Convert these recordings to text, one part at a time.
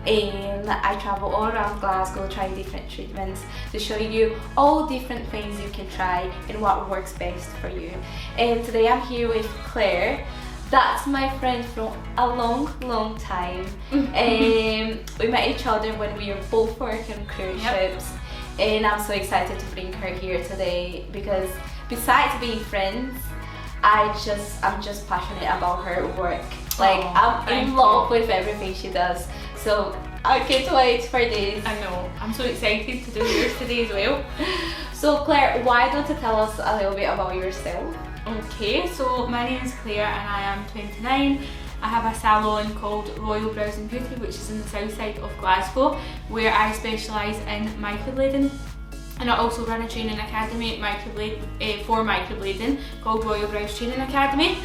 I travel all around Glasgow trying different treatments to show you all different things you can try and what works best for you. And today I'm here with Claire. That's my friend from a long time. We met each other when we were both working on cruise ships, and I'm so excited to bring her here today because besides being friends, I'm just passionate about her work. Like, I'm in love with everything she does. So I can't wait for this. I know. I'm so excited to do yours today as well. So Claire, why don't you tell us a little bit about yourself? Okay, so my name is Claire and I am 29. I have a salon called Royal Brows and Beauty, which is in the south side of Glasgow, where I specialise in microblading. And I also run a training academy for microblading called Royal Brows Training Academy.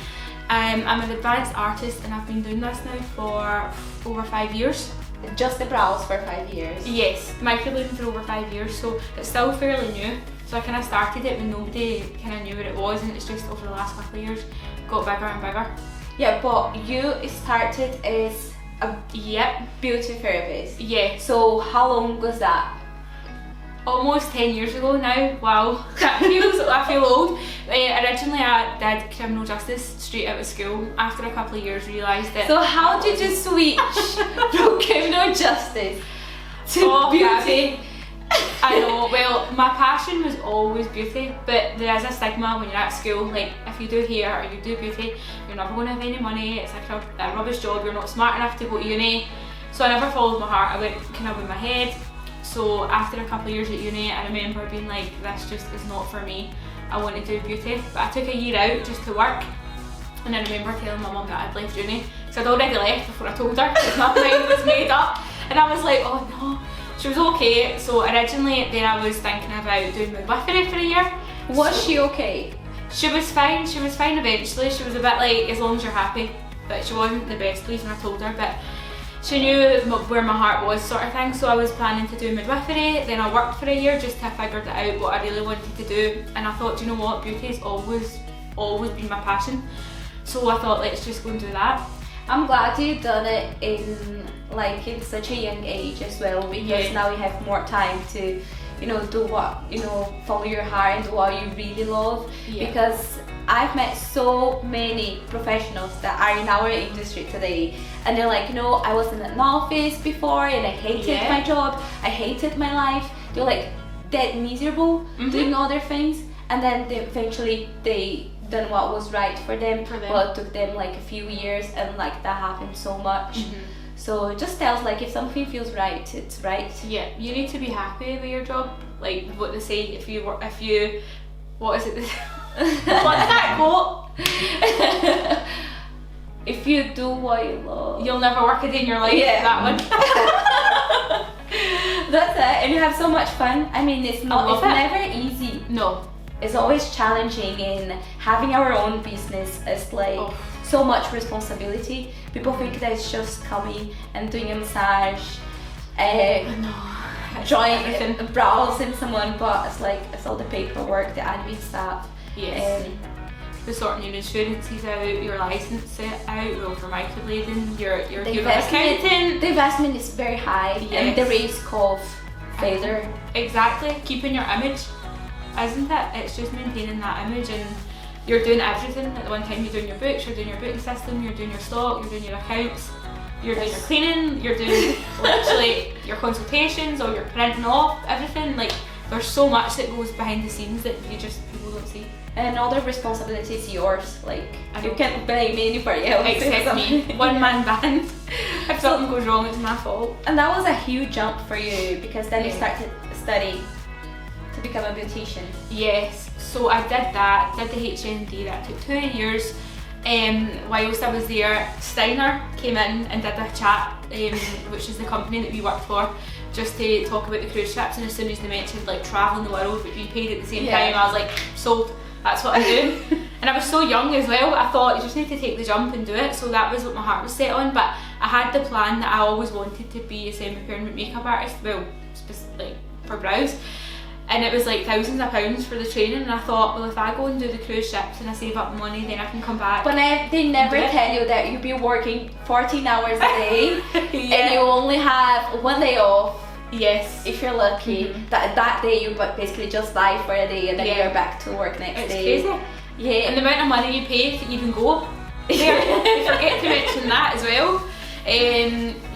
I'm an advanced artist and I've been doing this now for over 5 years. Just the brows for 5 years? Yes, microblading for over 5 years, so it's still fairly new. So I kind of started it when nobody kind of knew what it was, and it's just over the last couple of years got bigger and bigger. Yeah, but you started as a beauty therapist. Yeah. So how long was that? Almost 10 years ago now. Wow, I feel old. Originally I did criminal justice straight out of school. After a couple of years realised that... So how did you switch from criminal justice to beauty? I know, well, my passion was always beauty, but there is a stigma when you're at school, like if you do hair or you do beauty, you're never going to have any money, it's like a rubbish job, you're not smart enough to go to uni. So I never followed my heart, I went kind of with my head. So after a couple of years at uni, I remember being like, this just is not for me, I want to do beauty. But I took a year out just to work, and I remember telling my mum that I'd left uni. So I'd already left before I told her, because my mind was made up. And I was like, oh no. She was okay. So originally then I was thinking about doing midwifery for a year. Was she okay? She was fine eventually. She was a bit like, as long as you're happy. But she wasn't the best pleased when I told her, but she knew where my heart was, sort of thing. So I was planning to do midwifery, then I worked for a year just to figure it out what I really wanted to do. And I thought, do you know what, beauty has always been my passion. So I thought, let's just go and do that. I'm glad you've done it in such a young age as well, because now you have more time to, do what, follow your heart and do what you really love. Because I've met so many professionals that are in our industry today, and they're like, I was in an office before and I hated my job, I hated my life. They're like dead miserable doing other things, and then eventually they done what was right for them. Well, it took them like a few years, and like that happened so much. So it just tells, like, if something feels right, it's right. Yeah, you need to be happy with your job. Like what they say, if you what is it? What's that quote? If you do what you love, you'll never work a day in your life. Yeah. That one. That's it, and you have so much fun. I mean, it's never easy. No. It's always challenging, and having our own business is like so much responsibility. People think that it's just coming and doing a massage, drawing brows in someone, but it's all the paperwork, the admin stuff. Yes. The sorting your insurances out, your license out, well, for microblading, your accountant. The investment is very high, and the risk of failure. Exactly, keeping your image, isn't it? It's just maintaining that image, and you're doing everything at the one time. You're doing your books, you're doing your booking system, you're doing your stock, you're doing your accounts, you're doing your cleaning, you're doing literally your consultations, or you're printing off everything. Like, there's so much that goes behind the scenes that people don't see. And all the responsibility is yours. Like, you can't blame anybody else except me. One man band. If something goes wrong, it's my fault. And that was a huge jump for you, because then you started studying to become a beautician. Yes, so I did that, did the HND, that took 2 years. Whilst I was there, Steiner came in and did a chat, which is the company that we worked for, just to talk about the cruise ships, and as soon as they mentioned like travelling the world but being paid at the same time, I was like, sold, that's what I do. And I was so young as well, I thought you just need to take the jump and do it, so that was what my heart was set on. But I had the plan that I always wanted to be a semi-permanent makeup artist, well, like for brows. and it was like thousands of pounds for the training, and I thought, well, if I go and do the cruise ships and I save up money, then I can come back. But they never tell you that you'll be working 14 hours a day and you only have one day off. Yes. If you're lucky, that day you basically just die for a day and then you're back to work next day. It's crazy. Yeah. And the amount of money you pay to even go there, I forget to mention that as well.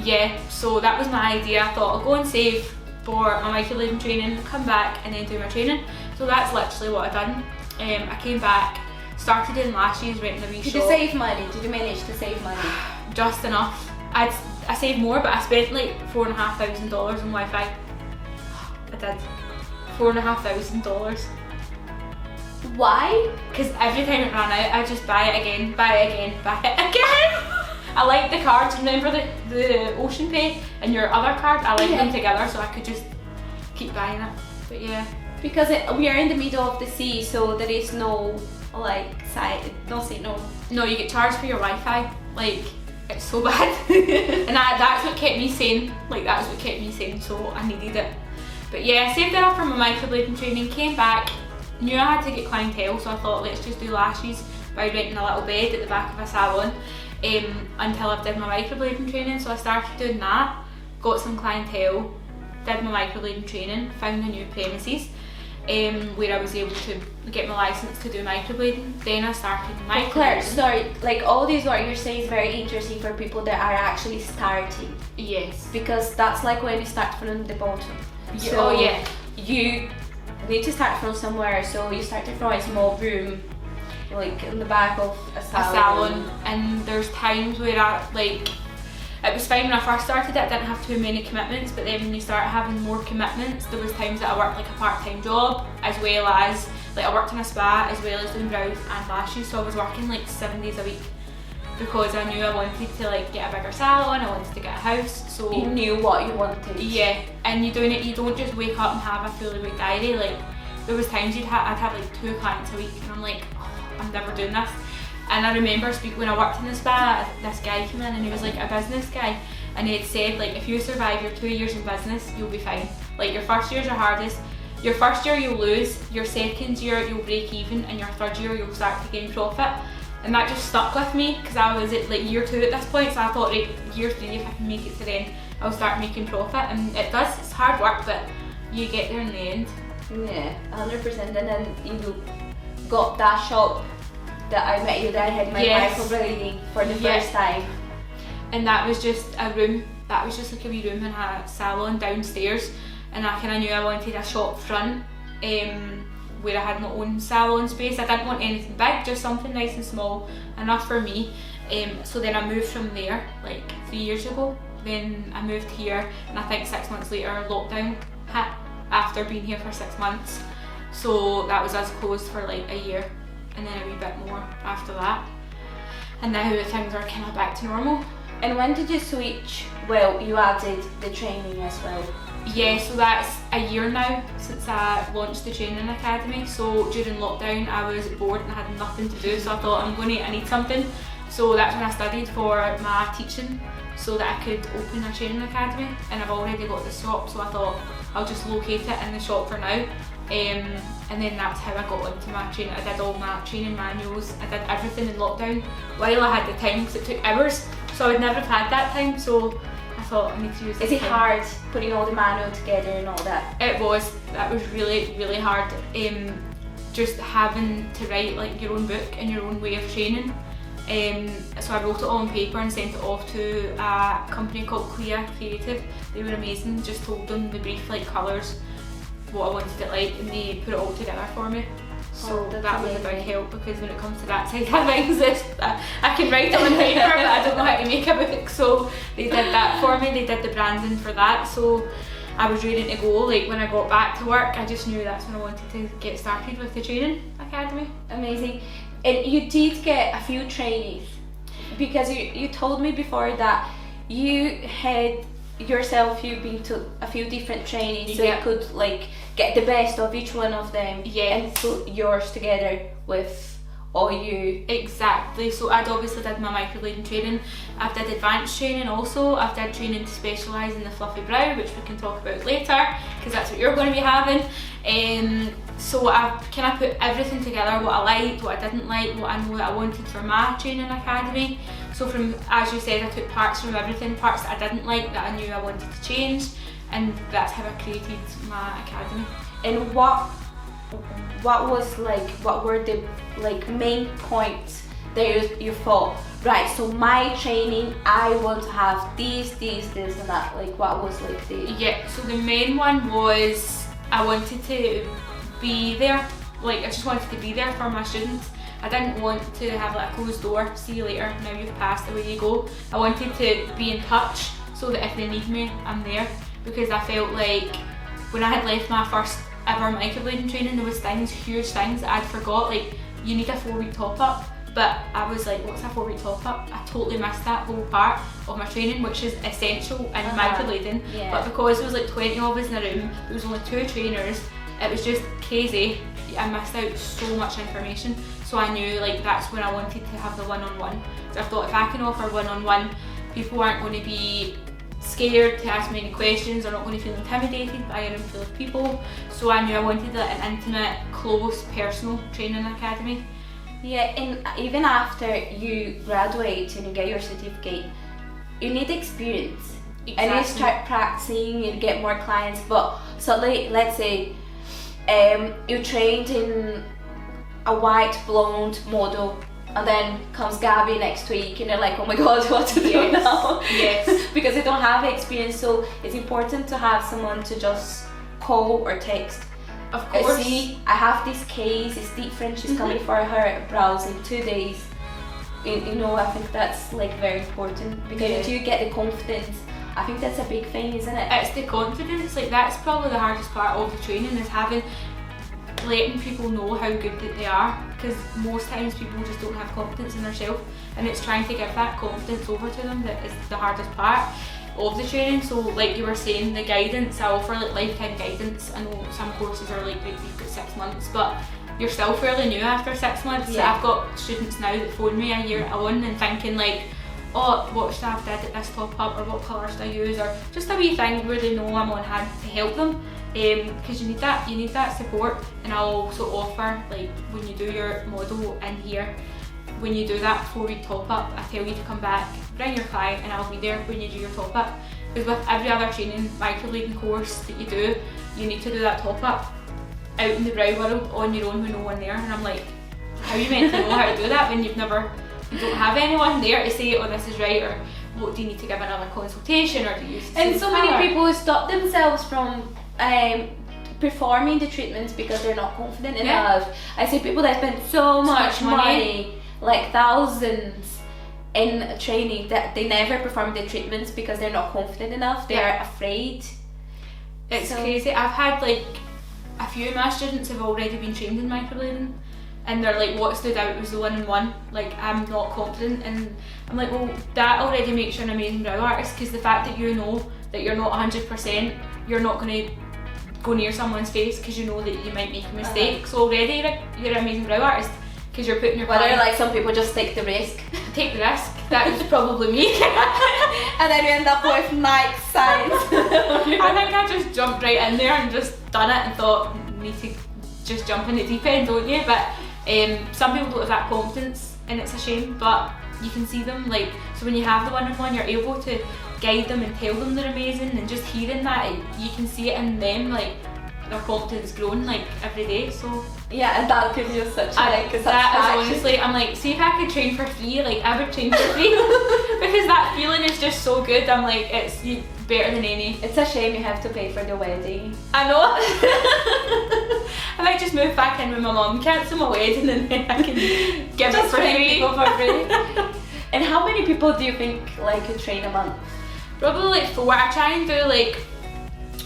Yeah, so that was my idea. I thought I'll go and save for my microblading training, come back and then do my training. So that's literally what I've done. I came back, started doing lashes, renting a wee shop. Did you save money? Did you manage to save money? Just enough. I saved more, but I spent like $4,500 on Wi-Fi. I did. $4,500. Why? Because every time it ran out, I just buy it again, buy it again, buy it again. I like the cards. Remember the Ocean Pay and your other card? I like them together, so I could just keep buying it. But yeah. Because we are in the middle of the sea, so there is no like side, no signal. No, you get charged for your Wi-Fi. Like, it's so bad. And that's what kept me sane. Like, that's what kept me sane, so I needed it. But yeah, I saved it up for my microblading training, came back, knew I had to get clientele, so I thought, let's just do lashes by renting a little bed at the back of a salon until I did my microblading training. So I started doing that, got some clientele, did my microblading training, found a new premises where I was able to get my license to do microblading. Then I started microblading. Claire, sorry, like all this what you're saying is very interesting for people that are actually starting. Yes. Because that's like when you start from the bottom. Yeah. So Oh yeah. you need to start from somewhere, so you started from a small room, like in the back of a salon. And there's times where I, like, it was fine when I first started it, I didn't have too many commitments, but then when you start having more commitments, there was times that I worked like a part-time job, as well as, like I worked in a spa, as well as doing brows and lashes, so I was working like 7 days a week, because I knew I wanted to like get a bigger salon, I wanted to get a house, so... You knew what you wanted. Yeah, and you don't just wake up and have a fully booked diary. Like, there was times I'd have like 2 clients a week, and I'm like, oh, I'm never doing this. And I remember when I worked in the spa, this guy came in and he was like a business guy, and he had said, like, if you survive your 2 years in business, you'll be fine. Like, your first year's are hardest, your first year you'll lose, your second year you'll break even, and your third year you'll start to gain profit. And that just stuck with me, because I was at like year 2 at this point, so I thought, right, year 3, if I can make it to then, I'll start making profit. And it does, it's hard work, but you get there in the end. Yeah, 100%. And then you got that shop that I met you, that I had my microblading for the first time. And that was just a room, that was just like a wee room in a salon downstairs, and I kind of knew I wanted a shop front where I had my own salon space. I didn't want anything big, just something nice and small, enough for me. So then I moved from there like 3 years ago. Then I moved here, and I think 6 months later lockdown hit, after being here for 6 months. So that was us closed for like a year, and then a wee bit more after that. And now things are kind of back to normal. And when did you switch? Well, you added the training as well. Yeah, so that's a year now since I launched the training academy. So during lockdown I was bored and I had nothing to do, so I thought I need something. So that's when I studied for my teaching, so that I could open a training academy, and I've already got the shop, so I thought I'll just locate it in the shop for now. And then that's how I got into my training. I did all my training manuals, I did everything in lockdown while I had the time, because it took hours, so I would never have had that time, so I thought I need to use this. Is it hard putting all the manual together and all that? It was. That was really, really hard. Just having to write like your own book and your own way of training. So I wrote it all on paper and sent it off to a company called Claire Creative. They were amazing. Just told them the brief, like colours, what I wanted it like, and they put it all together for me. So that was a big help, because when it comes to that side of things, I can write it on paper, but I don't know how to make a book. So they did that for me. They did the branding for that. So I was ready to go. Like, when I got back to work, I just knew that's when I wanted to get started with the training academy. Amazing. And you did get a few trainees, because you told me before that you had yourself, you've been to a few different trainings, so you could like get the best of each one of them and put yours together with or you... Exactly, so I'd obviously did my microblading training, I've did advanced training also, I've did training to specialise in the fluffy brow, which we can talk about later, because that's what you're going to be having. So I've kind of put everything together, what I liked, what I didn't like, what I know that I wanted for my training academy. So from, as you said, I took parts from everything, parts that I didn't like that I knew I wanted to change, and that's how I created my academy. And what was like, what were the like main points that you thought, right, so my training, I want to have this and that, like what was like the... Yeah, so the main one was I wanted to be there, like I just wanted to be there for my students. I didn't want to have like a closed door, see you later, now you've passed, away you go. I wanted to be in touch so that if they need me, I'm there, because I felt like when I had left my first ever microblading training, there was things, huge things that I'd forgot, like you need a 4-week top up, but I was like, what's a 4-week top up? I totally missed that whole part of my training, which is essential in microblading. Yeah. But because there was like 20 of us in a room, there was only 2 trainers, it was just crazy. I missed out so much information, so I knew like that's when I wanted to have the one-on-one. So I thought if I can offer one-on-one, people aren't going to be scared to ask me any questions, they're not going to feel intimidated by a room full of people. So I knew I wanted like an intimate, close, personal training academy. Yeah, and even after you graduate and you get your certificate, you need experience. Exactly. And you start practicing, you get more clients, but suddenly, let's say you trained in a white blonde model, and then comes Gabby next week and you're like, oh my god, what to do now? Yes. Because they don't have experience, so it's important to have someone to just call or text. Of course. See, I have this case, it's different, she's coming for her brows in 2 days. You know, I think that's like very important, because if you get the confidence, I think that's a big thing, isn't it? It's the confidence, like that's probably the hardest part of the training, is letting people know how good that they are, because most times people just don't have confidence in themselves, and it's trying to give that confidence over to them that is the hardest part of the training. So like you were saying, the guidance, I offer like lifetime guidance. I know some courses are like you've got 6 months, but you're still fairly new after 6 months. Yeah. I've got students now that phone me a year on and thinking like, oh, what should I have did at this top up, or what colour should I use, or just a wee thing where they know I'm on hand to help them, because you need that support. And I'll also offer, like when you do your model in here, when you do that 4-week top up, I tell you to come back, bring your client, and I'll be there when you do your top up. Because with every other training microblading course that you do, you need to do that top up out in the brow world on your own with no one there, and I'm like, how are you meant to know how to do that when you don't have anyone there to say, oh this is right, or what do you need to give another consultation, or do you and so many people stop themselves from performing the treatments because they're not confident enough. I see people that spend so much money, like thousands, in training, that they never perform the treatments because they're not confident enough, they're afraid. It's crazy. I've had like a few of my students have already been trained in microblading, and they're like, what stood out was the one-on-one, like I'm not confident, and I'm like, well that already makes you an amazing brow artist, because the fact that you know that you're not 100%, you're not going to go near someone's face because you know that you might make a mistake. So already you're an amazing brow artist, because you're putting your whether like some people just take the risk. Take the risk, that was probably me. And then you end up with night signs. I think I just jumped right in there and just done it and thought, need to just jump in the deep end, don't you? But some people don't have that confidence, and it's a shame, but you can see them, like, so when you have the one-on-one, you're able to guide them and tell them they're amazing, and just hearing that, you can see it in them, like their confidence growing like every day. So yeah, and that gives you such that is honestly, I'm like, see if I could train for free, like I would train for free. Because that feeling is just so good. I'm like, it's better than any. It's a shame you have to pay for the wedding. I know. I might just move back in with my mum, cancel my wedding, and then I can give just it for free. People for free. And how many people do you think like you train a month? Probably like 4. I try and do like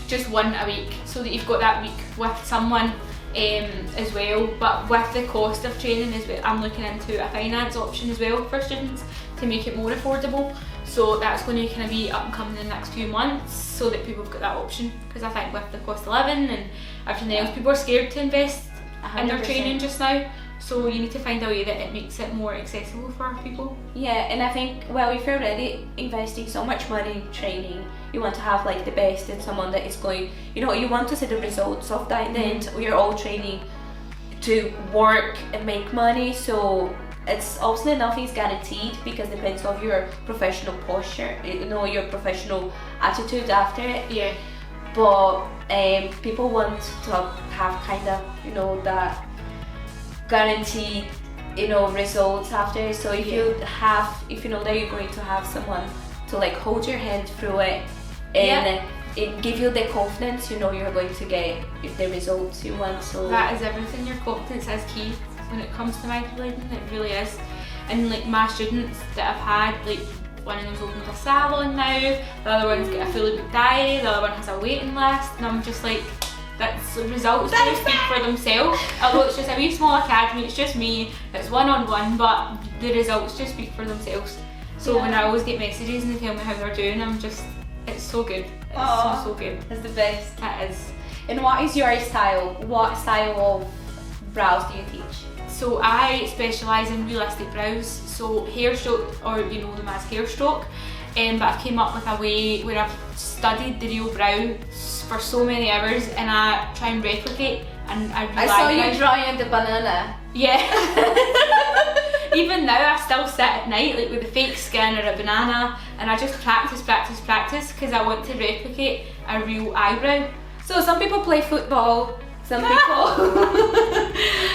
just 1 a week, so that you've got that week with someone as well. But with the cost of training as well, I'm looking into a finance option as well for students to make it more affordable. So that's going to kind of be up and coming in the next few months, so that people have got that option. Because I think with the cost of living and everything else, people are scared to invest in their training just now. So you need to find a way that it makes it more accessible for people. Yeah, and I think, well, if you're already investing so much money in training, you want to have like the best and someone that is going, you know, you want to see the results of that in the end. We're all training to work and make money, so it's obviously nothing's guaranteed because it depends on your professional posture, you know, your professional attitude after it. Yeah. But people want to have kind of, you know, that guaranteed, you know, results after. So if you know that you're going to have someone to like hold your hand through it and it give you the confidence, you know, you're going to get the results you want. So that is everything. Your confidence is key when it comes to microblading. It really is. And like my students that I've had, like one of them's opened a salon now, the other one's got a fully booked diary, the other one has a waiting list, and I'm just like, that's the results do speak for themselves. Although it's just a wee small academy, it's just me, it's one-on-one, but the results just speak for themselves. So when I always get messages and they tell me how they're doing, I'm just, it's so good. It's so good. It's the best. It is. And what is your style? What style of brows do you teach? So I specialise in realistic brows, so hair stroke, or you know them as hair stroke, but I've came up with a way where I've studied the real brow for so many hours and I try and replicate, and I saw you drawing the banana. Yeah. Even now I still sit at night like with a fake skin or a banana and I just practice because I want to replicate a real eyebrow. So some people play football, some people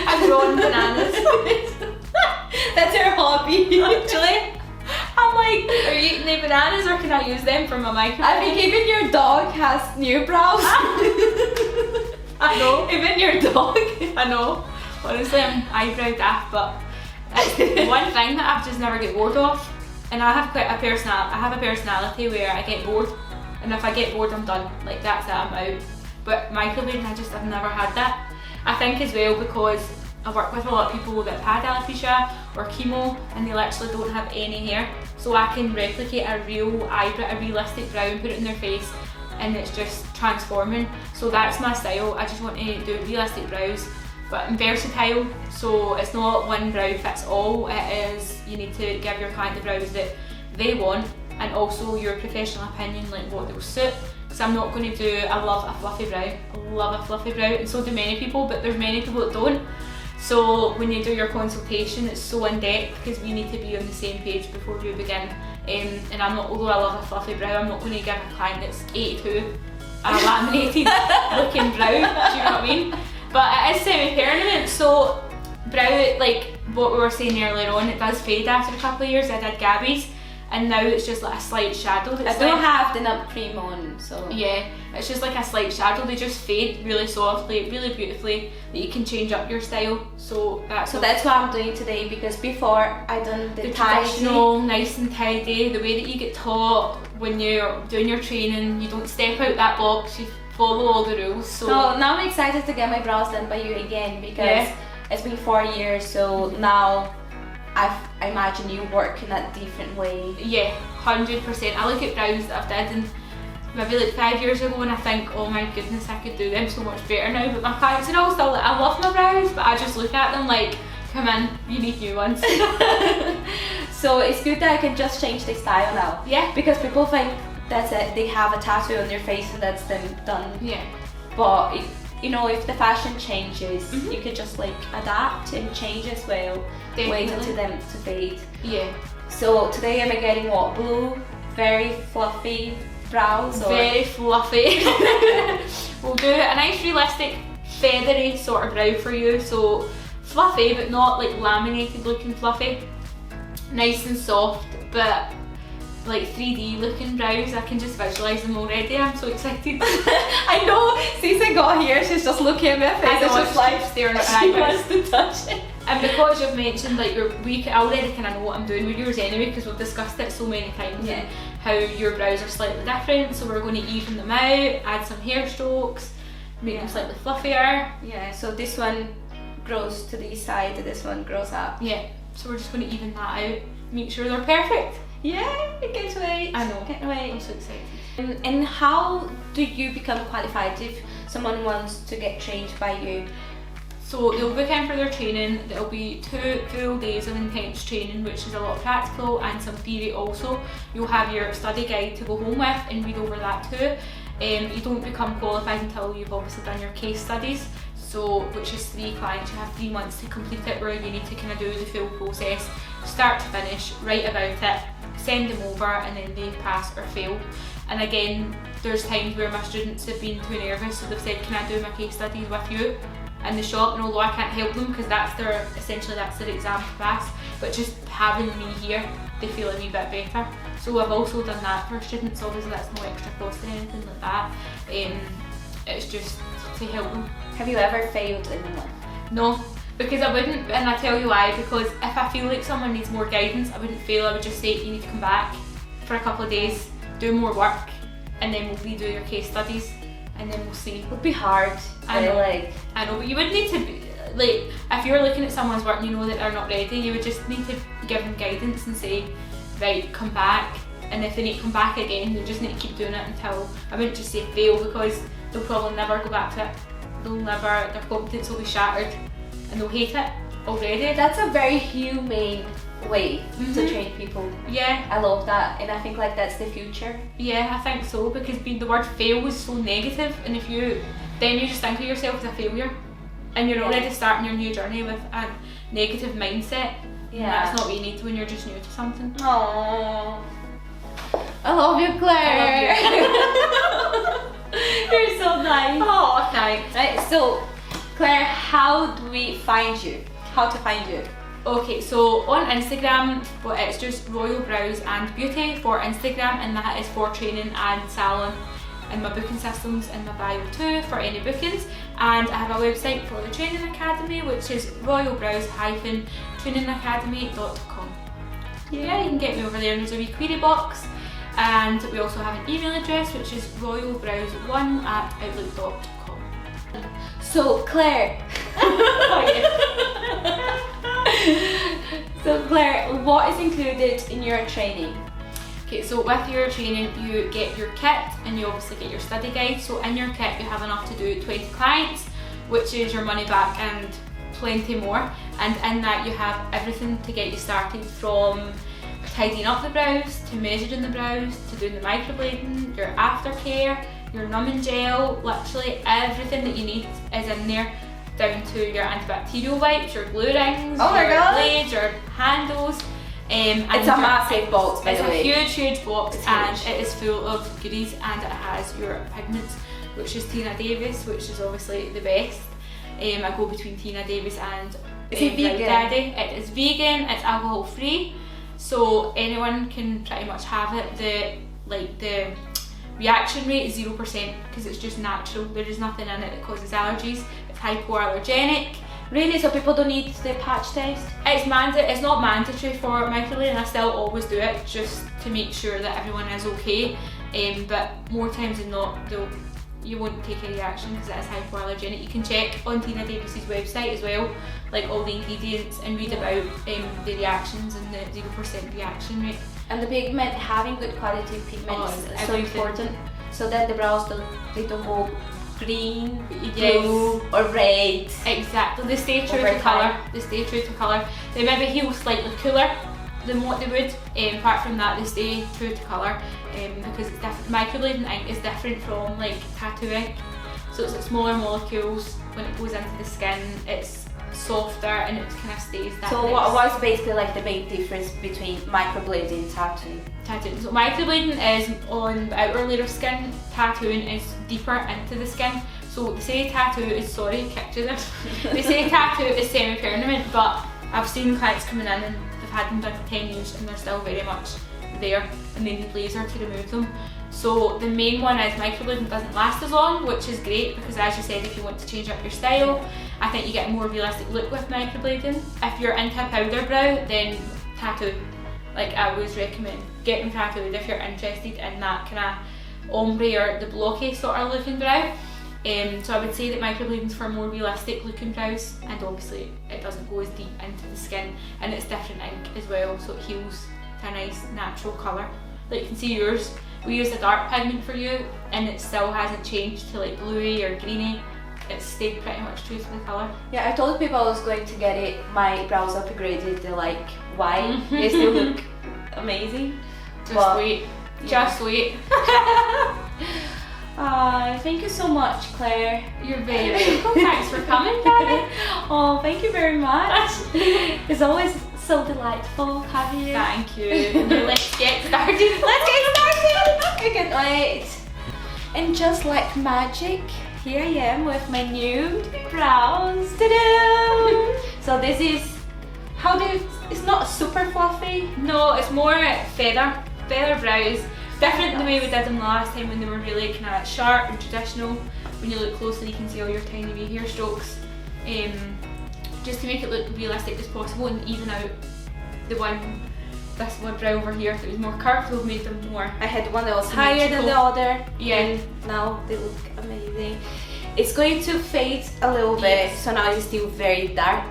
I'm drawing bananas. That's your hobby. Actually, I'm like, are you eating the bananas or can I use them for my microphone? I think even your dog has new brows. I know. Even your dog. I know. Honestly, I'm eyebrow daft, but it's one thing that I've just never get bored of. And I have quite a personality where I get bored, and if I get bored, I'm done. Like that's it, I'm out. But microblading, I've never had that. I think as well because I work with a lot of people that have had alopecia or chemo and they literally don't have any hair. So I can replicate a real eyebrow, a realistic brow and put it in their face and it's just transforming. So that's my style. I just want to do realistic brows, but I'm versatile. So it's not one brow fits all. It is, you need to give your client the brows that they want and also your professional opinion, like what they'll suit. Because I'm not going to do, I love a fluffy brow. I love a fluffy brow and so do many people, but there's many people that don't. So when you do your consultation, it's so in depth because we need to be on the same page before you begin. And I'm not, although I love a fluffy brow, I'm not going to give a client that's 82 a laminated looking brow. Do you know what I mean? But it is semi-permanent, so brow, like what we were saying earlier on, it does fade after a couple of years. I did Gabby's, and now it's just like a slight shadow. I don't have the nut cream on, so yeah, it's just like a slight shadow. They just fade really softly, really beautifully. That you can change up your style. So that's what I'm doing today because before I done the traditional, nice and tidy, the way that you get taught when you're doing your training. You don't step out that box. You follow all the rules. So now I'm excited to get my brows done by you again because it's been 4 years. So now I imagine you work in a different way. Yeah, 100%. I look at brows that I've did and maybe like 5 years ago and I think, oh my goodness, I could do them so much better now. But my clients are all still like, I love my brows, but I just look at them like, come in, you need new ones. So it's good that I can just change the style now. Yeah. Because people think that's it, they have a tattoo on their face and that's them done. Yeah. But you know, if the fashion changes, you could just like adapt and change as well. Definitely. Wait until them to fade. Yeah. So today I'm getting what, blue, very fluffy brows? Or? Very fluffy. We'll do a nice realistic feathery sort of brow for you. So fluffy but not like laminated looking fluffy. Nice and soft but like 3D looking brows. I can just visualise them already. I'm so excited. I know, since I got here she's just looking at my face. I know, it's just like staring at she wants to touch it. And because you've mentioned like I already kind of know what I'm doing with yours anyway because we've discussed it so many times and how your brows are slightly different, so we're going to even them out, add some hair strokes, make them slightly fluffier. Yeah, so this one grows to the side and this one grows up. Yeah, so we're just going to even that out, make sure they're perfect. Yeah, I can't wait. I know, can't wait. I'm so excited. And how do you become qualified if someone wants to get trained by you? So they'll book in for their training. There'll be 2 full days of intense training, which is a lot of practical and some theory also. You'll have your study guide to go home with and read over that too. You don't become qualified until you've obviously done your case studies, so which is 3 clients. You have 3 months to complete it, where you need to kind of do the full process, start to finish, write about it, send them over, and then they pass or fail. And again, there's times where my students have been too nervous, so they've said, can I do my case studies with you in the shop? And although I can't help them because that's their exam to pass, but just having me here, they feel a wee bit better. So I've also done that for students. Obviously that's no extra cost or anything like that. It's just to help them. Have you ever failed in one? No, because I wouldn't, and I tell you why. Because if I feel like someone needs more guidance, I wouldn't fail. I would just say, you need to come back for a couple of days, do more work, and then we'll redo your case studies, and then we'll see. It would be hard. I know, but you would need to be, like, if you're looking at someone's work and you know that they're not ready, you would just need to give them guidance and say, right, come back. And if they need to come back again, you just need to keep doing it until, I wouldn't just say fail, because they'll probably never go back to it. Their confidence will be shattered and they'll hate it already. That's a very humane way to train people. Yeah. I love that, and I think like that's the future. Yeah, I think so, because the word fail is so negative, and if you just think of yourself as a failure, and you're already starting your new journey with a negative mindset. Yeah. That's not what you need when you're just new to something. Aww. I love you, Claire. I love you. You're so nice. Oh, thanks. Right, so Claire, how do we find you? How to find you? Okay, so on Instagram, well, it's just Royal Brows and Beauty for Instagram, and that is for training and salon, and my booking system's in my bio too for any bookings. And I have a website for the training academy, which is royalbrows-trainingacademy.com. Yeah, you can get me over there, and there's a wee query box. And we also have an email address, which is royalbrows1@outlook.com. So Claire, so Claire, what is included in your training? Okay, so with your training you get your kit and you obviously get your study guide. So in your kit you have enough to do 20 clients, which is your money back and plenty more. And in that you have everything to get you started, from tidying up the brows, to measuring the brows, to doing the microblading, your aftercare, your numbing gel, literally everything that you need is in there, down to your antibacterial wipes, your glue rings, your blades, your handles. It's a massive box, by the way. It's a huge box, and it is full of goodies, and it has your pigments, which is Tina Davis, which is obviously the best. I go between Tina Davis and vegan? Daddy. It is vegan, it's alcohol free, so anyone can pretty much have it. The reaction rate is 0% because it's just natural. There is nothing in it that causes allergies. It's hypoallergenic. Really? So people don't need the patch test? It's not mandatory for microblading. I still always do it just to make sure that everyone is okay. But more times than not, you won't take a reaction because it is hypoallergenic. You can check on Tina Davis's website as well, like all the ingredients, and read about the reactions and the 0% reaction rate. And the pigment, having good quality pigments is so important, so that the brows don't go green, blue or red. Exactly, they stay true to colour. They maybe heal slightly cooler than what they would. Apart from that, they stay true to colour because it's different. Microblading ink is different from like tattoo ink, so it's like smaller molecules. When it goes into the skin, it's softer and it kind of stays that. So nice. what's basically like the big difference between microblading and tattooing? So microblading is on the outer layer of skin, tattooing is deeper into the skin. So they say tattoo is, sorry, kicked you there. They say tattoo is semi-permanent, but I've seen clients coming in and they've had them done for 10 years and they're still very much there, and they need laser to remove them. So the main one is microblading doesn't last as long, which is great because, as you said, if you want to change up your style, I think you get a more realistic look with microblading. If you're into a powder brow, then tattoo. Like, I always recommend getting tattooed if you're interested in that kind of ombre or the blocky sort of looking brow. So I would say that microblading is for more realistic looking brows, and obviously it doesn't go as deep into the skin, and it's different ink as well, so it heals to a nice natural colour. Like you can see yours, we used a dark pigment for you and it still hasn't changed to like bluey or greeny. it's stayed pretty much true to the colour. Yeah, I told people I was going to get my brows upgraded. They're like, why? They still look amazing. Just wait. Just wait. Thank you so much, Claire. You're very welcome. Thanks for coming, Gabby. Oh, thank you very much. It's always so delightful having you. Thank you. Let's get started. Let's get started. I can't wait. And just like magic, here I am with my new brows. Ta-da! So this is, it's not super fluffy. No, it's more feather brows. Different than the way we did them last time when they were really kind of sharp and traditional. When you look closely, you can see all your tiny wee hair strokes. Just to make it look realistic as possible and even out this one brow over here that was more curved, we've made them more. I had one that was higher than the other. Yeah. And now they look amazing. It's going to fade a little bit, so now it's still very dark.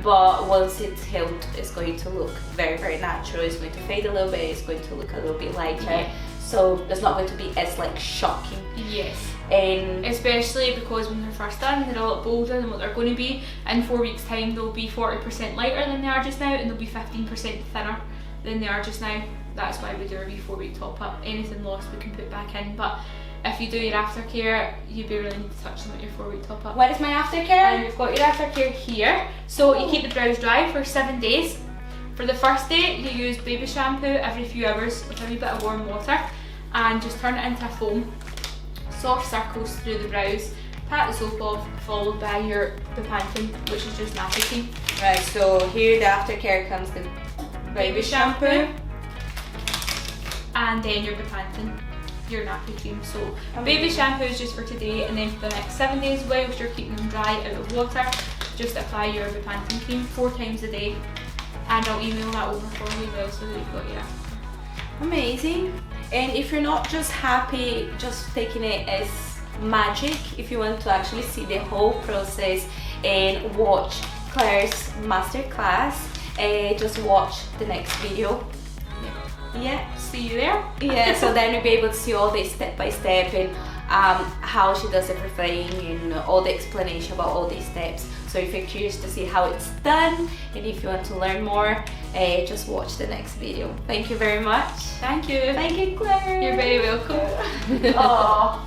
But once it's healed, it's going to look very, very natural. It's going to fade a little bit, it's going to look a little bit lighter. So it's not going to be as like shocking. Yes. And especially because when they're first done, they're a lot bolder than what they're going to be. In 4 weeks' time, they'll be 40% lighter than they are just now, and they'll be 15% thinner than they are just now. That's why we do a wee 4-week top up. Anything lost we can put back in, but if you do your aftercare, you barely need to touch them at your 4-week top up. Where is my aftercare? And you've got your aftercare here. So you keep the brows dry for 7 days. For the first day, you use baby shampoo every few hours with a wee bit of warm water and just turn it into a foam. Soft circles through the brows, pat the soap off, followed by your Bepanthen, which is just nappy cream. Right, so here the aftercare comes the baby shampoo. And then your Bepanthen, your nappy cream. So baby shampoo is just for today, and then for the next 7 days whilst you're keeping them dry out of water, just apply your Bepanthen cream 4 times a day, and I'll email that over for you as well so that you've got your aftercare. Amazing. And if you're not just happy just taking it as magic, if you want to actually see the whole process and watch Claire's masterclass, just watch the next video. Yeah. See you there. Yeah, so then you'll be able to see all this step by step and how she does everything and all the explanation about all these steps. So if you're curious to see how it's done and if you want to learn more, just watch the next video. Thank you very much. Thank you. Thank you, Claire. You're very welcome. Aww.